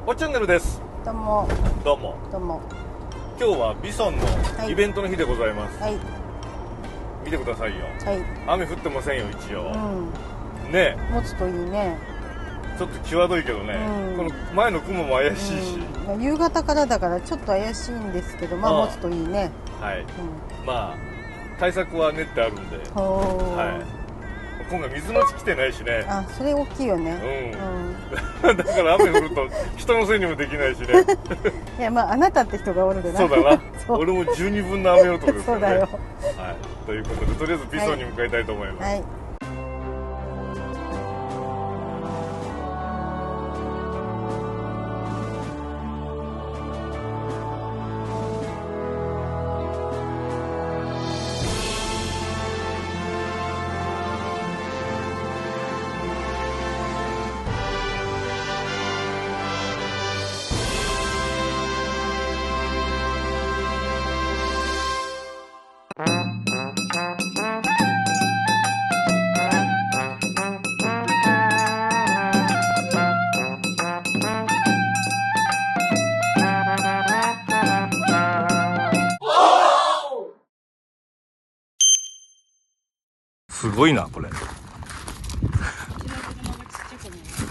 おチャンネルです。どうも。どうも。どうも。今日はビソンのイベントの日でございます。はい。見てくださいよ。はい。雨降ってませんよ一応。うん。ね持つといいね。ちょっと際どいけどね。この前の雲も怪しいし。夕方からだからちょっと怪しいんですけど、まあ持つといいね。はい。まあ対策は練ってあるんで。はい。今回水のち来てないしね。あ、それ大きいよね。だから雨降ると人のせいにもできないしね。いや、まああなたって人がおるでな。そうだな。俺も十二分の雨男ですからね。そうだよ。はい。ということでとりあえずビソンに向かいたいと思います。はい。すごいなこれ。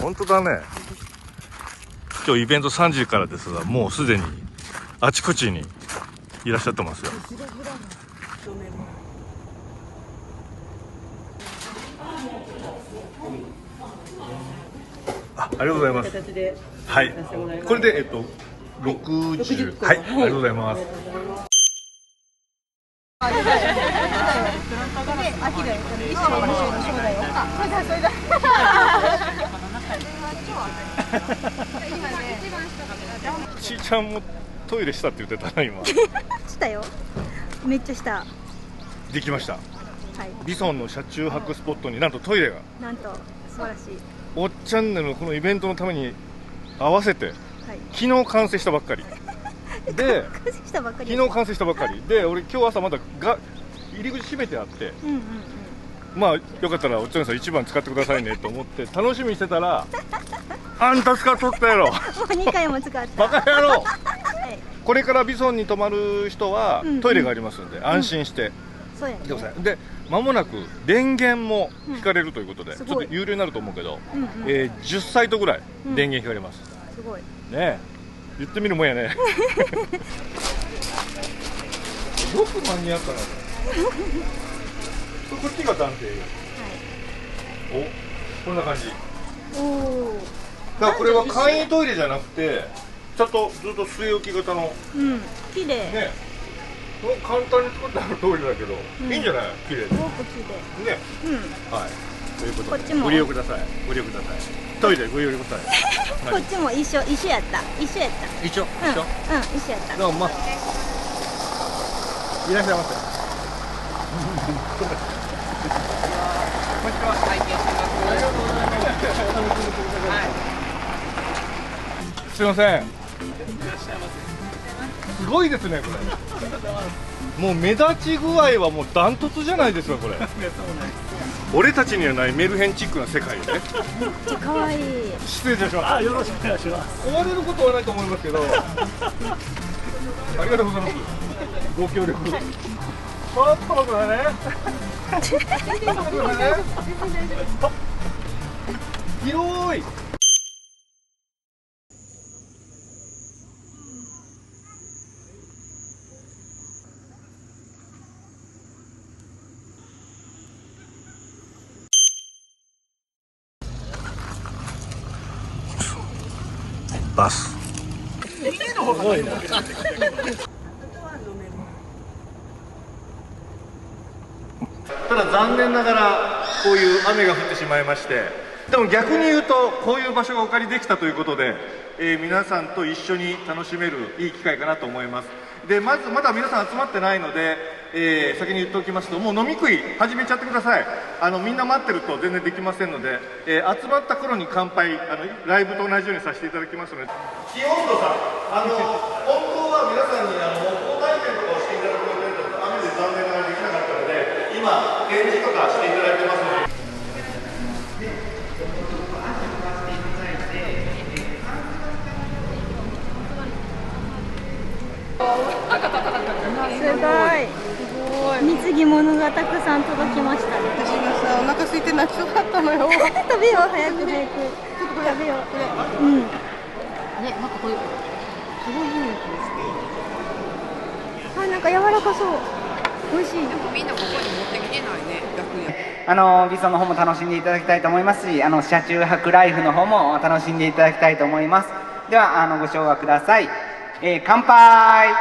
本当だね。今日イベント3時からですが、もうすでにあちこちにいらっしゃってますよ。ありがとうございます。はい。これで60。はい。ありがとうございます。ちーちゃんもトイレしたって言ってたな今。したよ。めっちゃした。できました。はい。ビソンの車中泊スポットになんとトイレが。なんと素晴らしい。おっチャンネルのこのイベントのために合わせて、はい、昨日完成したばっかり。で、昨日完成したばっかりで、俺今日朝まだ入り口閉めてあって、まあよかったらおっちゃんさん1番使ってくださいねと思って楽しみにしてたら、あんた使っとったやろ。もう2回も使った。バカ野郎。はい、これからビソンに泊まる人はトイレがありますんで、安心して来てください。で、間もなく電源も引かれるということで、ちょっと有料になると思うけど、10サイトぐらい電源引かれます。すごいね。言ってみるもんやね。よく間に合ったな。こっちが男性。はい。お、こんな感じ。おお。だからこれは簡易トイレじゃなくて、ちょっとずっと据え置き型の。綺麗。ね。簡単に作ってあるトイレだけど、いいんじゃない？綺麗。すごく綺麗。ね。はい。ということで、ご利用ください。ご利用ください。トイレご利用ください。こっちも一緒やった。一緒やった。一緒。一緒やった。どうも。いらっしゃいませ。こんにちは。拝見します。ありがとうございます。すいません。すごいですねこれ。もう目立ち具合はもうダントツじゃないですかこれ。俺たちにはないメルヘンチックな世界で。めっちゃ可愛い。失礼いたします。よろしくお願いします。追われることはないと思いますけど。ありがとうございます。ご協力。ちょっと待ってね。広い。バス。すごいな。ただ残念ながらこういう雨が降ってしまいまして、でも逆に言うとこういう場所がお借りできたということで、皆さんと一緒に楽しめるいい機会かなと思います。で、まずまだ皆さん集まってないので、先に言っておきますと、もう飲み食い始めちゃってください。みんな待ってると全然できませんので、集まった頃に乾杯、ライブと同じようにさせていただきますので。気温度さん、本当は皆さんに交代券とかをしていただく予定だった雨で残念ながらできなかったので、今展示とかしていただいてますので。ごい。貢ぎ物がたくさん届きましたね。私がさ、お腹空いて泣きそうだったのよ。食べよう、早く早く。食べよう。うん。ね、なんかこういう。すごいいいね。あ、なんか柔らかそう。美味しい。みんなここに持ってきてないね、逆に。ビソンの方も楽しんでいただきたいと思いますし、車中泊ライフの方も楽しんでいただきたいと思います。では、ご唱和ください。乾杯。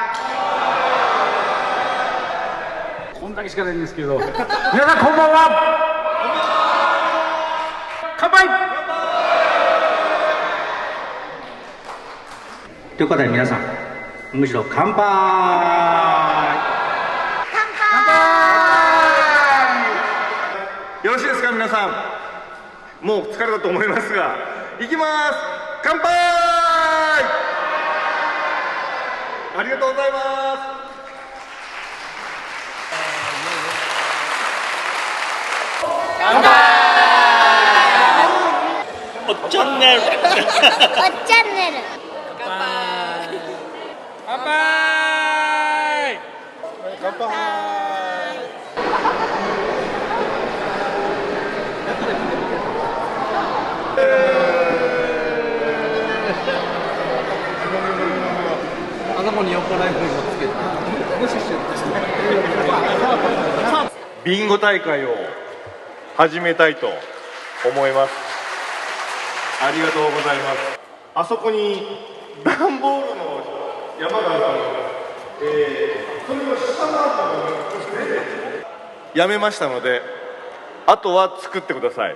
こんだけしかないんですけど、皆さんこんばんは。乾杯。ということで皆さん、むしろ乾杯。よろしいですか皆さん。もう疲れたと思いますが、いきます。乾杯。ありがとうございます。乾杯。おっちゃんねる。おっちゃんねる。乾杯。乾杯。乾杯。頭に横ライフルをつけて。ビンゴ大会を始めたいと思います。ありがとうございます。あそこに段ボールの山があると思います。それを下回ったものをやめましたので、あとは作ってください。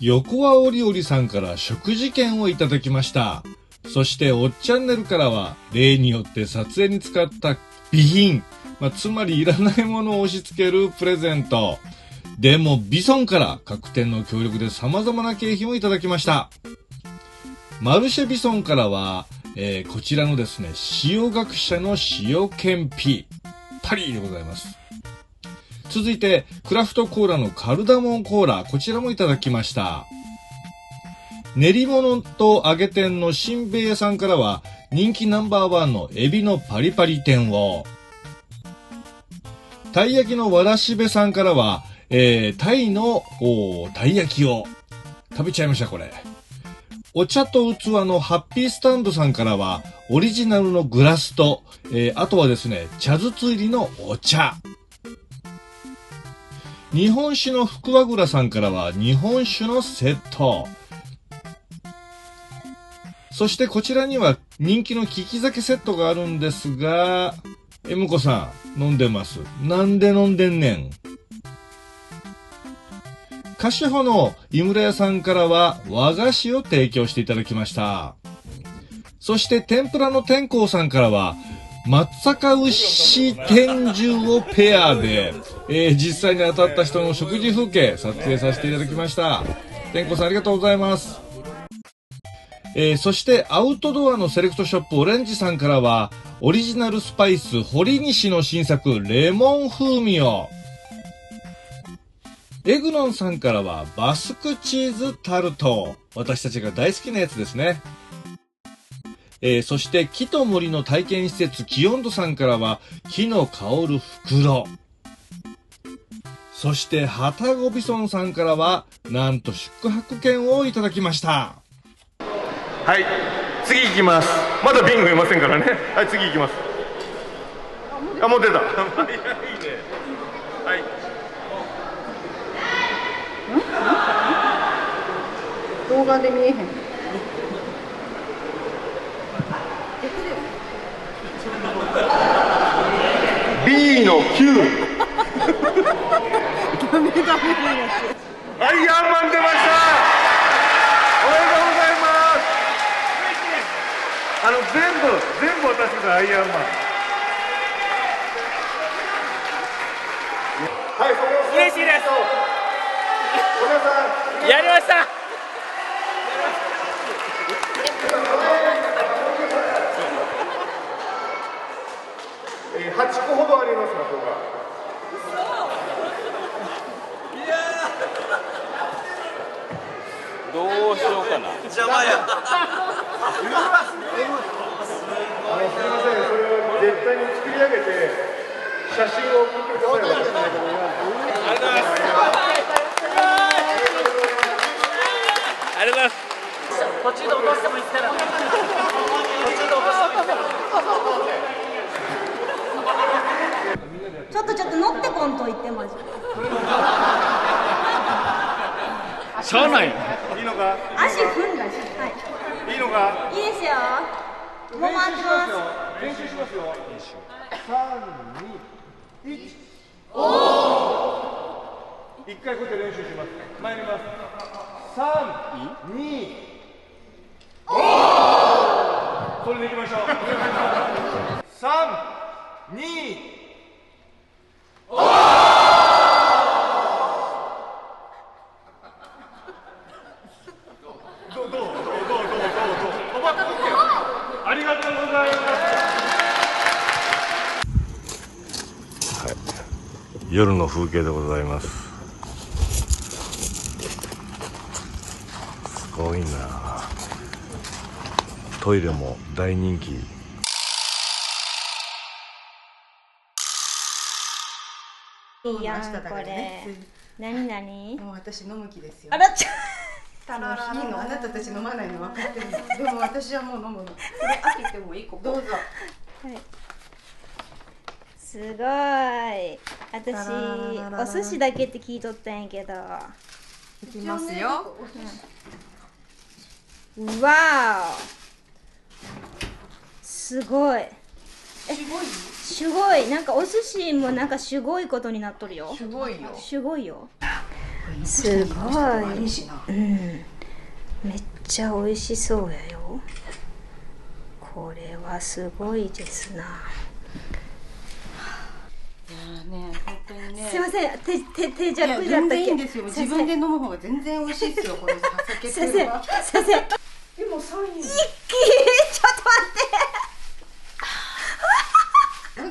横はおりおりさんから食事券をいただきました。そしておっチャンネルからは例によって撮影に使った備品、つまりいらないものを押し付けるプレゼント。でもビソンから各店の協力で様々な景品をいただきました。マルシェビソンからは、こちらのですね、塩学者の塩けんぴパリでございます。続いてクラフトコーラのカルダモンコーラ、こちらもいただきました。練り物と揚げ店のしんべい屋さんからは人気ナンバーワンのエビのパリパリ店を、たい焼きのわらしべさんからは、タイのたい焼きを食べちゃいました。これお茶と器のハッピースタンドさんからはオリジナルのグラスと、あとはですね、茶筒入りのお茶。日本酒の福和倉さんからは日本酒のセット。そしてこちらには人気の利き酒セットがあるんですが、M子さん飲んでます。なんで飲んでんねん。カシホの井村屋さんからは和菓子を提供していただきました。そして天ぷらの天功さんからは松阪牛天重をペアで、実際に当たった人の食事風景撮影させていただきました。天功さんありがとうございます。そしてアウトドアのセレクトショップオレンジさんからはオリジナルスパイス堀西の新作レモン風味を。エグノンさんからはバスクチーズタルト、私たちが大好きなやつですね。そして木と森の体験施設キヨンドさんからは木の香る袋。そしてハタゴビソンさんからはなんと宿泊券をいただきました。はい、次行きます。まだビンゴいませんからね。はい、次行きます。あ、もう出た。いいね。はい。動画で見えへん。B の9。ダメダメなやアイアンマン出ました。おめでとうございます。全部私がアイアンマン。はい、それを嬉しいです。皆さんやりました。8個ほどありますが、ここが。どうしようかな。邪魔や。すみません、それは絶対に作り上げて写真を送ってください。私の方にはありがとうございます。途中で落としてもいいですからね。途中で落としてもいいですから。ちょっと乗ってこんと言ってマジ。しゃあない。いいのか？足踏んだし。はい。いいのか？いいですよ。もう回ってます。練習しますよ。3、2、1。おお。一回こうやって練習します。参ります。3、2。おお。それでいきましょう。3、2。おお。ありがとうございます。はい、夜の風景でございます。すごいな。トイレも大人気。いいやんこれ。何何？もう私飲む気ですよ。あらちゃ。いいの、あなたたち飲まないの分かってる。でも私はもう飲むの。これ開けてもいい？ここどうぞ。はい。すごい。私お寿司だけって聞いとったんやけど。いきますよ。わお。すごい。すごい。なんかお寿司もなんかすごいことになっとるよ。すごいよ。すごいよ。すごい。うん。めっちゃ美味しそうやよ。これはすごいですな。いやね、本当にね。すいません、手弱だったっけ。全然いいんですよ。自分で飲む方が全然美味しいですよ。この酒っていうのは。すいません。でも3人。ちょっと待って。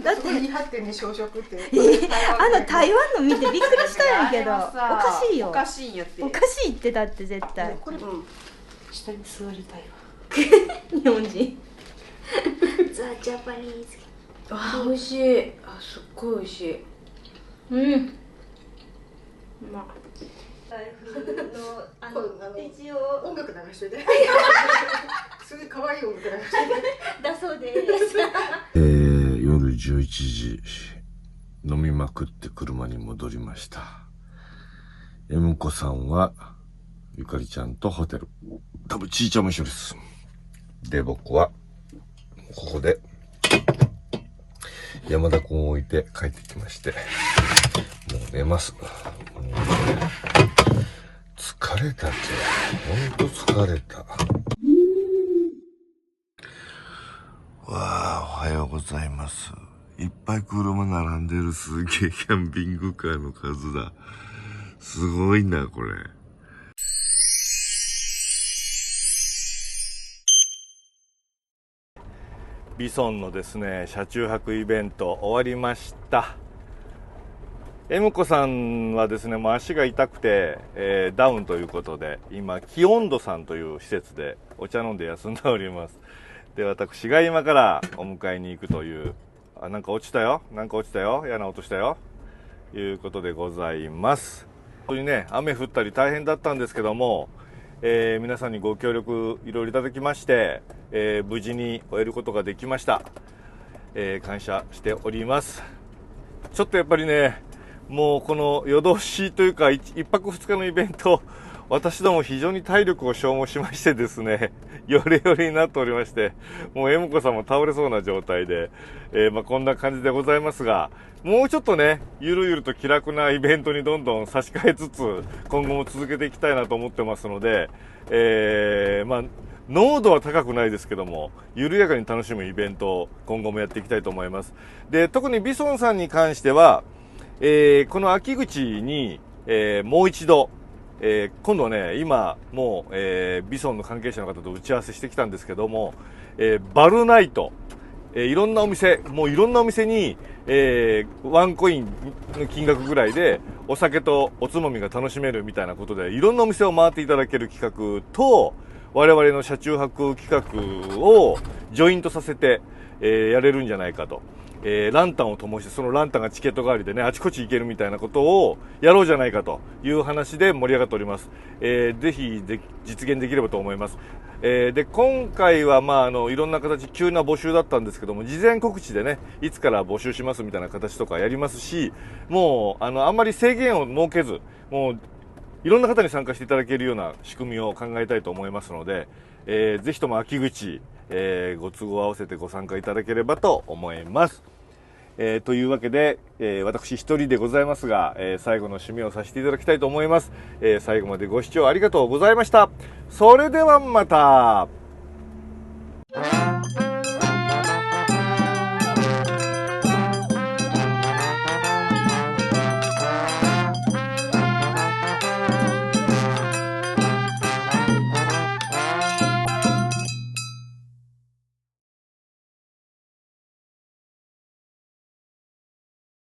だって言い張ってね、小食って。台湾の見てびっくりしたんやけど。おかしいよ。おかしいんやって。おかしいってだって絶対。これ、下に座りたいわ。日本人。ザ・ジャパニーズ。あ、美味しい。あ、すっごい美味しい。うん。まあ。台風の一応音楽流しといて。すごい可愛い音楽流しといて。だそうです。夜11時飲みまくって車に戻りました。M子さんはゆかりちゃんとホテル、多分ちいちゃんも一緒です。で僕はここで山田君を置いて帰ってきまして、もう寝ます。疲れたって、ほんと疲れた。わあ、おはようございます。いっぱい車並んでるすげえキャンピングカーの数だ。すごいな、これ。ビソンのですね、車中泊イベント終わりました。M子さんはですね、もう足が痛くて、ダウンということで、今、気温度さんという施設でお茶飲んで休んでおります。で、私が今からお迎えに行くという、なんか落ちたよ、嫌な音したよ、いうことでございます。本当にね、雨降ったり大変だったんですけども、皆さんにご協力いろいろいただきまして、無事に終えることができました。感謝しております。ちょっとやっぱりね、もうこの夜通しというか1泊2日のイベント、私ども非常に体力を消耗しましてですね、ヨレヨレになっておりまして、もうM子さんも倒れそうな状態で、こんな感じでございますが、もうちょっとね、ゆるゆると気楽なイベントにどんどん差し替えつつ、今後も続けていきたいなと思ってますので、濃度は高くないですけども、緩やかに楽しむイベントを今後もやっていきたいと思います。で、特にビソンさんに関しては、この秋口に、もう一度、今度ね、今もう、ビソンの関係者の方と打ち合わせしてきたんですけども、バルナイト、いろんなお店に、ワンコインの金額ぐらいでお酒とおつまみが楽しめるみたいなことで、いろんなお店を回っていただける企画と、我々の車中泊企画をジョイントさせて、やれるんじゃないかとランタンを灯して、そのランタンがチケット代わりでね、あちこち行けるみたいなことをやろうじゃないかという話で盛り上がっております。ぜひ実現できればと思います。で、今回は、いろんな形、急な募集だったんですけども、事前告知でね、いつから募集しますみたいな形とかやりますし、もう、あんまり制限を設けず、もう、いろんな方に参加していただけるような仕組みを考えたいと思いますので、ぜひとも秋口、ご都合合わせてご参加いただければと思います。というわけで、私一人でございますが、最後の締めをさせていただきたいと思います。最後までご視聴ありがとうございました。それではまた。